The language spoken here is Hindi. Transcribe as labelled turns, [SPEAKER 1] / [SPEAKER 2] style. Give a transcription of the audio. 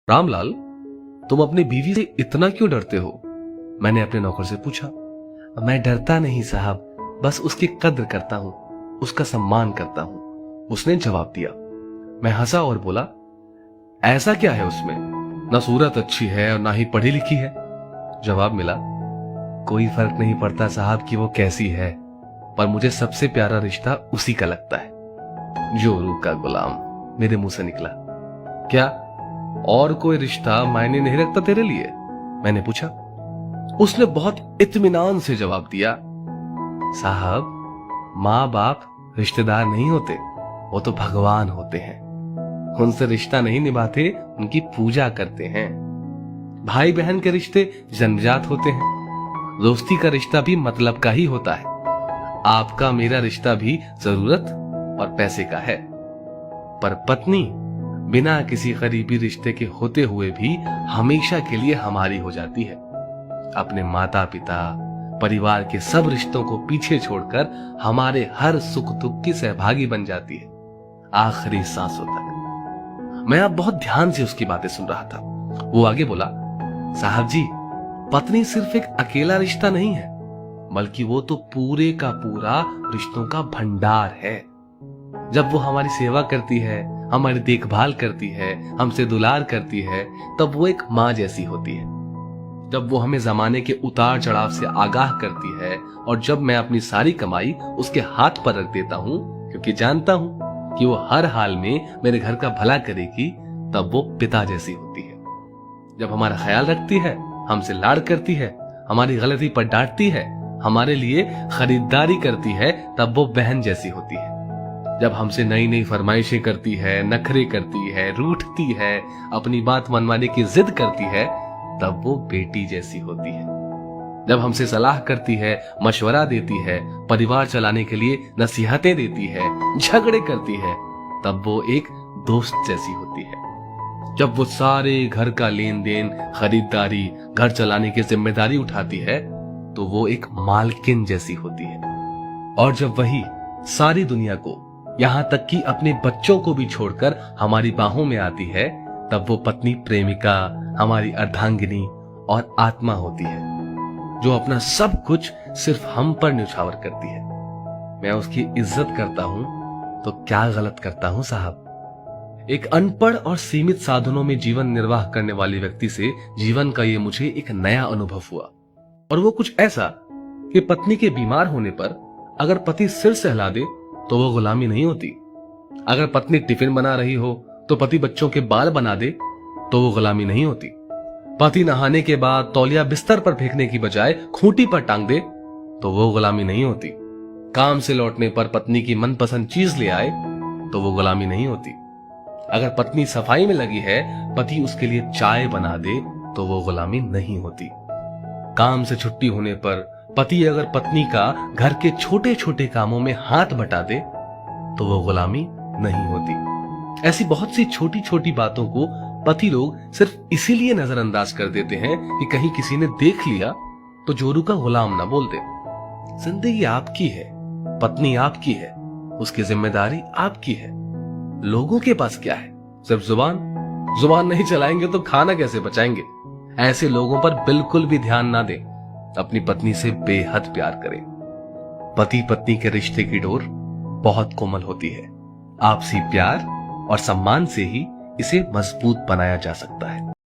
[SPEAKER 1] रामलाल, तुम अपनी बीवी से इतना क्यों डरते हो? मैंने अपने नौकर से पूछा।
[SPEAKER 2] मैं डरता नहीं साहब, बस उसकी कद्र करता हूं, उसका सम्मान करता हूं,
[SPEAKER 1] उसने जवाब दिया। मैं हंसा और बोला, ऐसा क्या है उसमें? ना सूरत अच्छी है और ना ही पढ़ी लिखी है। जवाब मिला,
[SPEAKER 2] कोई फर्क नहीं पड़ता साहब कि वो कैसी है,
[SPEAKER 1] पर मुझे सबसे प्यारा रिश्ता उसी का लगता है। जोरू का गुलाम, मेरे मुंह से निकला। क्या और कोई रिश्ता मायने नहीं रखता तेरे लिए? मैंने पूछा। उसने बहुत इत्मीनान से जवाब दिया,
[SPEAKER 2] साहब, माँ बाप रिश्तेदार नहीं होते, वो तो भगवान होते हैं।
[SPEAKER 1] उनसे रिश्ता नहीं निभाते, उनकी पूजा करते हैं। भाई बहन के रिश्ते जन्मजात होते हैं। दोस्ती का रिश्ता भी मतलब का ही होता है। आपका मेरा रिश्ता भी जरूरत और पैसे का है। पर पत्नी बिना किसी करीबी रिश्ते के होते हुए भी हमेशा के लिए हमारी हो जाती है। अपने माता पिता, परिवार के सब रिश्तों को पीछे छोड़कर हमारे हर सुख दुख की सहभागी बन जाती है, आखिरी सांसों तक। मैं अब बहुत ध्यान से उसकी बातें सुन रहा था। वो आगे बोला,
[SPEAKER 2] साहब जी,
[SPEAKER 1] पत्नी सिर्फ एक अकेला रिश्ता नहीं है, बल्कि वो तो पूरे का पूरा रिश्तों का भंडार है। जब वो हमारी सेवा करती है, हमारी देखभाल करती है, हमसे दुलार करती है, तब वो एक माँ जैसी होती है। जब वो हमें जमाने के उतार चढ़ाव से आगाह करती है, और जब मैं अपनी सारी कमाई उसके हाथ पर रख देता हूँ, क्योंकि जानता हूँ कि वो हर हाल में मेरे घर का भला करेगी, तब वो पिता जैसी होती है। जब हमारा ख्याल रखती है, हमसे लाड़ करती है, हमारी गलती पर डांटती है, हमारे लिए खरीदारी करती है, तब वो बहन जैसी होती है। जब हमसे नई नई फरमाइशें करती है, नखरे करती है, रूठती है, अपनी बात मनवाने की जिद करती है, तब वो बेटी जैसी होती है। जब हमसे सलाह करती है, मशवरा देती है, परिवार चलाने के लिए नसीहतें देती है, झगड़े करती है, तब वो एक दोस्त जैसी होती है। जब वो सारे घर का लेन देन, खरीदारी, घर चलाने की जिम्मेदारी उठाती है, तो वो एक मालकिन जैसी होती है। और जब वही सारी दुनिया को, यहां तक कि अपने बच्चों को भी छोड़कर हमारी बाहों में आती है, तब वो पत्नी प्रेमिका, हमारी अर्धांगिनी और आत्मा होती है, जो अपना सब कुछ सिर्फ हम पर न्यौछावर करती है। मैं उसकी इज्जत करता हूं तो क्या गलत करता हूं साहब? एक अनपढ़ और सीमित साधनों में जीवन निर्वाह करने वाले व्यक्ति से जीवन का ये मुझे एक नया अनुभव हुआ। और वो कुछ ऐसा कि पत्नी के बीमार होने पर अगर पति सिर सहला दे तो वो गुलामी नहीं होती। अगर पत्नी टिफिन बना रही हो तो पति बच्चों के बाल बना दे तो वो गुलामी नहीं होती। पति नहाने के बाद तौलिया बिस्तर पर फेंकने की बजाय खूंटी पर टांग दे तो वो गुलामी नहीं होती। काम से लौटने पर पत्नी की मनपसंद चीज ले आए तो वो गुलामी नहीं होती। अगर पत्नी सफाई में लगी है, पति उसके लिए चाय बना दे तो वो गुलामी नहीं होती। काम से छुट्टी होने पर पति अगर पत्नी का घर के छोटे छोटे कामों में हाथ बटा दे तो वो गुलामी नहीं होती। ऐसी बहुत सी छोटी छोटी बातों को पति लोग सिर्फ इसीलिए नजरअंदाज कर देते हैं कि कहीं किसी ने देख लिया तो जोरू का गुलाम ना बोल दे। जिंदगी आपकी है, पत्नी आपकी है, उसकी जिम्मेदारी आपकी है। लोगों के पास क्या है? सिर्फ जुबान नहीं चलाएंगे तो खाना कैसे बचाएंगे? ऐसे लोगों पर बिल्कुल भी ध्यान ना दें। अपनी पत्नी से बेहद प्यार करें। पति पत्नी के रिश्ते की डोर बहुत कोमल होती है। आपसी प्यार और सम्मान से ही इसे मजबूत बनाया जा सकता है।